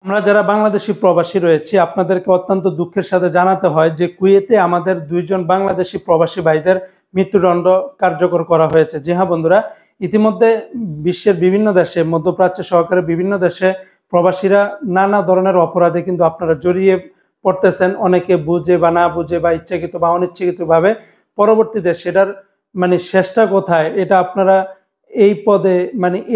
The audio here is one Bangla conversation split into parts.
আমরা যারা বাংলাদেশি প্রবাসী রয়েছি আপনাদেরকে অত্যন্ত দুঃখের সাথে জানাতে হয় যে কুয়েতে আমাদের 2 জন বাংলাদেশি প্রবাসী ভাইদের মৃত্যুদণ্ড কার্যকর করা হয়েছে। জি হ্যাঁ বন্ধুরা, ইতিমধ্যে বিশ্বের বিভিন্ন দেশে মধ্যপ্রাচ্য সহকারে বিভিন্ন দেশে প্রবাসীরা নানা ধরনের অপরাধে কিন্তু আপনারা জড়িয়ে পড়তেছেন। অনেকে বুঝে বা না বুঝে বা ইচ্ছাকৃত বা অনিচ্ছাকৃতভাবে। পরবর্তীতে সেটার শেষটা কোথায় এটা আপনারা এই পদে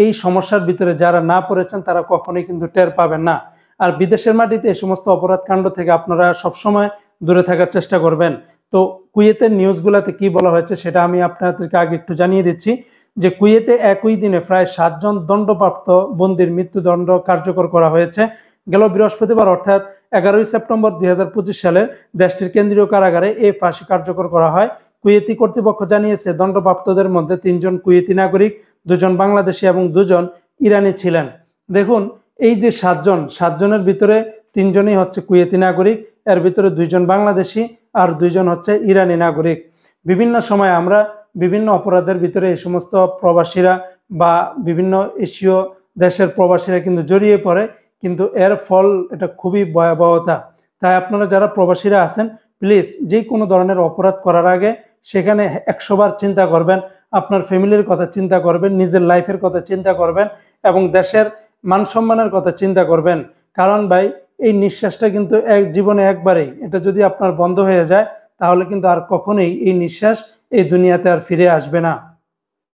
এই সমস্যার ভিতরে যারা না পড়েছেন তারা কখনোই কিন্তু টের পাবেন না। আর বিদেশের মাটিতে এই সমস্ত অপরাধ কাণ্ড থেকে আপনারা সবসময় দূরে থাকার চেষ্টা করবেন। তো কুয়েতের নিউজগুলোতে কি বলা হয়েছে সেটা আমি আপনাদেরকে আগে একটু জানিয়ে দিচ্ছি যে কুয়েতে একই দিনে প্রায় 7 জন দণ্ডপ্রাপ্ত বন্দীর মৃত্যুদণ্ড কার্যকর করা হয়েছে। গেল বৃহস্পতিবার অর্থাৎ 11ই সেপ্টেম্বর 2025 সালে দেশটির কেন্দ্রীয় কারাগারে এই ফাঁসি কার্যকর করা হয়। কুয়েতি কর্তৃপক্ষ জানিয়েছে দণ্ডপ্রাপ্তদের মধ্যে 3 জন কুয়েতি নাগরিক, 2 জন বাংলাদেশি এবং 2 জন ইরানি ছিলেন। দেখুন, এই যে 7 জনের ভিতরে 3 জনই হচ্ছে কুয়েতি নাগরিক, এর ভিতরে 2 জন বাংলাদেশি আর 2 জন হচ্ছে ইরানি নাগরিক। বিভিন্ন সময় আমরা বিভিন্ন অপরাধের ভিতরে এই সমস্ত প্রবাসীরা বা বিভিন্ন এশীয় দেশের প্রবাসীরা কিন্তু জড়িয়ে পড়ে, কিন্তু এর ফল এটা খুবই ভয়াবহতা। তাই আপনারা যারা প্রবাসীরা আছেন প্লিজ যে কোনো ধরনের অপরাধ করার আগে সেখানে 100 বার চিন্তা করবেন, আপনার ফ্যামিলির কথা চিন্তা করবেন, নিজের লাইফের কথা চিন্তা করবেন এবং দেশের মান সম্মানের কথা চিন্তা করবেন। কারণ ভাই, এই নিঃশ্বাসটা কিন্তু জীবনে একবারেই, এটা যদি আপনার বন্ধ হয়ে যায় তাহলে কিন্তু আর কখনোই এই নিঃশ্বাস এই দুনিয়াতে আর ফিরে আসবে না।